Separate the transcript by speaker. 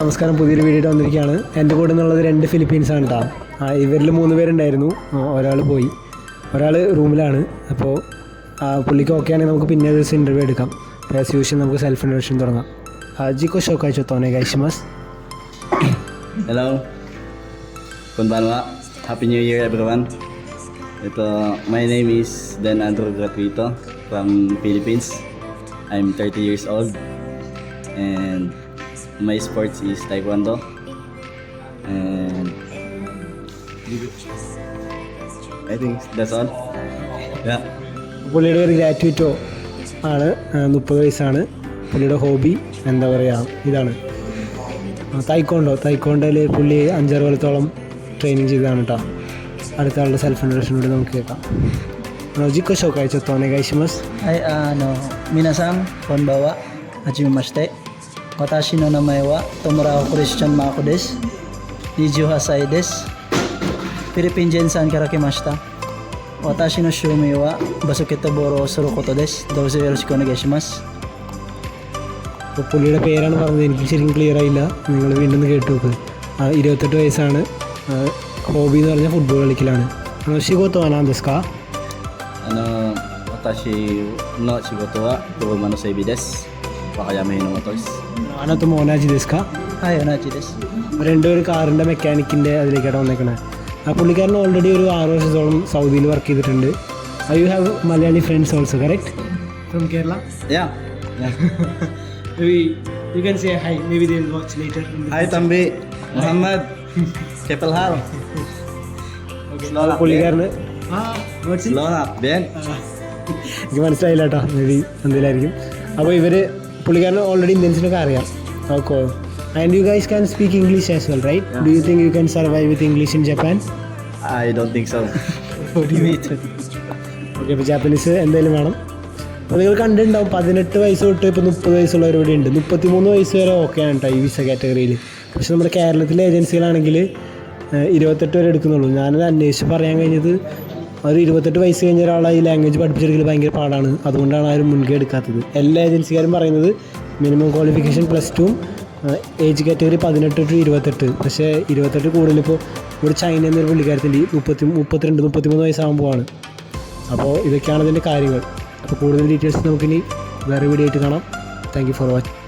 Speaker 1: നമസ്കാരം, പുതിയൊരു വീഡിയോ വന്നിരിക്കുകയാണ്. എൻ്റെ കൂടെ നിന്നുള്ളത് 2 ഫിലിപ്പീൻസാണ് കേട്ടോ. ഇവരിൽ 3 പേരുണ്ടായിരുന്നു. ഒരാൾ പോയി, ഒരാൾ റൂമിലാണ്. അപ്പോൾ പുള്ളിക്ക് ഓക്കെ ആണെങ്കിൽ നമുക്ക് പിന്നെ ദിവസം ഇൻ്റർവ്യൂ എടുക്കാം. ആസ് യൂഷ്വൽ നമുക്ക് സെൽഫ് ഇൻട്രൊഡക്ഷൻ തുടങ്ങാം. ജിക്കോ ഷോക്കായിച്ചോ തോനെ ഗൈഷിമസ്.
Speaker 2: Hello, konbanwa. Happy New Year, everyone. My name is Dan Andrew Gratuito from Philippines. I'm 30 years old, and my sports is Taekwondo. And I think that's all. Yeah.
Speaker 1: പുള്ളിയുടെ ഒരു ഗ്രാറ്റുവിറ്റോ ആണ്. 30 വയസ്സാണ്. പുള്ളിയുടെ hobby എന്താ പറയുക, ഇതാണ് തൈക്കോണ്ടോയിൽ പുള്ളി 5-6 കൊല്ലത്തോളം ട്രെയിനിങ് ചെയ്തതാണ് കേട്ടോ. അടുത്ത ആളുടെ സെൽഫ് ഇൻട്രൊഡക്ഷനോട് നമുക്ക് കേൾക്കാം. ജിക്കോ ഷോക്കായിച്ചോ തോനെ ഗൈഷിമസ്.
Speaker 3: Minasan, konbawa, hajimemashite. Watashi no namae wa Tomorao Christian Mako desu. Niju Hasai desu. Philippine Gensan karakimashita. Watashi no shumei wa Basuketoboro Surukoto desu. Dozo yoroshiku onegaishimasu.
Speaker 1: അപ്പോൾ പുള്ളിയുടെ പേരാണ് പറഞ്ഞത്, എനിക്ക് ശരിക്കും ക്ലിയർ ആയില്ല. നിങ്ങൾ വീണ്ടും കേട്ട് നോക്ക്. 28 വയസ്സാണ്. ഹോബി എന്ന് പറഞ്ഞാൽ ഫുട്ബോൾ കളിക്കലാണ്. ഷിഗോത്തോ അനാന്തസ്കാ.
Speaker 2: Watashi no shigoto wa Kurumanoseibi desu. Wakayama no motors.
Speaker 1: അനത്ത് മോനാജി ദസ്കാ.
Speaker 3: Onaji desu.
Speaker 1: രണ്ടുപേരും കാറിൻ്റെ മെക്കാനിക്കിൻ്റെ അതിലേക്കാണ് വന്നേക്കണേ. പുള്ളിക്കാരൻ ഓൾറെഡി ഒരു 6 വർഷത്തോളം സൗദിയിൽ വർക്ക് ചെയ്തിട്ടുണ്ട്. You have Malayali friends also, correct? From Kerala?
Speaker 2: Yeah.
Speaker 1: Maybe you can say hi. Maybe they will watch later.
Speaker 2: Hi, Tambi. Muhammad. Kepal hal.
Speaker 1: പുള്ളിക്കാരന്
Speaker 2: Ben.
Speaker 1: എനിക്ക് മനസ്സിലായില്ല കേട്ടോ. മേ ബി എന്തെങ്കിലായിരിക്കും. അപ്പോൾ പുള്ളിക്കാരന് ഓൾറെഡി ഇന്ത്യൻസിനൊക്കെ അറിയാം. Okay. And you guys can speak English as well, right? Do you think you can survive with English in Japan?
Speaker 2: I don't think so.
Speaker 1: Okay, അപ്പോൾ ജാപ്പനീസ് എന്തായാലും വേണം. അപ്പോൾ നിങ്ങൾ കണ്ടിട്ടുണ്ടാവും 18 വയസ്സ് തൊട്ട് ഇപ്പോൾ 30 വയസ്സുള്ളവർ ഇവിടെ ഉണ്ട്. 33 വയസ്സ് വരെ ഓക്കെ ആണ് കേട്ടോ ഈ വിസ കാറ്റഗറിയിൽ. പക്ഷെ നമ്മുടെ കേരളത്തിലെ ഏജൻസികളാണെങ്കിൽ 28 വരെ എടുക്കുന്നുള്ളൂ. ഞാനത് അന്വേഷിച്ച് പറയാൻ കഴിഞ്ഞത് ഒരു 28 വയസ്സ് കഴിഞ്ഞ ഒരാളെ ഈ ലാംഗ്വേജ് പഠിപ്പിച്ചെടുക്കൽ ഭയങ്കര പാടാണ്. അതുകൊണ്ടാണ് ആരും മുൻകൈ എടുക്കാത്തത്. എല്ലാ ഏജൻസിക്കാരും പറയുന്നത് minimum qualification +2, age category 18 to 28. പക്ഷേ 28 കൂടുതലിപ്പോൾ ഒരു ചൈന എന്നൊരു പുള്ളിക്കാരത്തിൻ്റെ 32-33 വയസ്സാകുമ്പോഴാണ്. അപ്പോൾ ഇതൊക്കെയാണ് ഇതിൻ്റെ കാര്യങ്ങൾ. അപ്പോൾ കൂടുതൽ ഡീറ്റെയിൽസ് നമുക്കിനി വേറെ വീഡിയോ ആയിട്ട് കാണാം. Thank you for watching.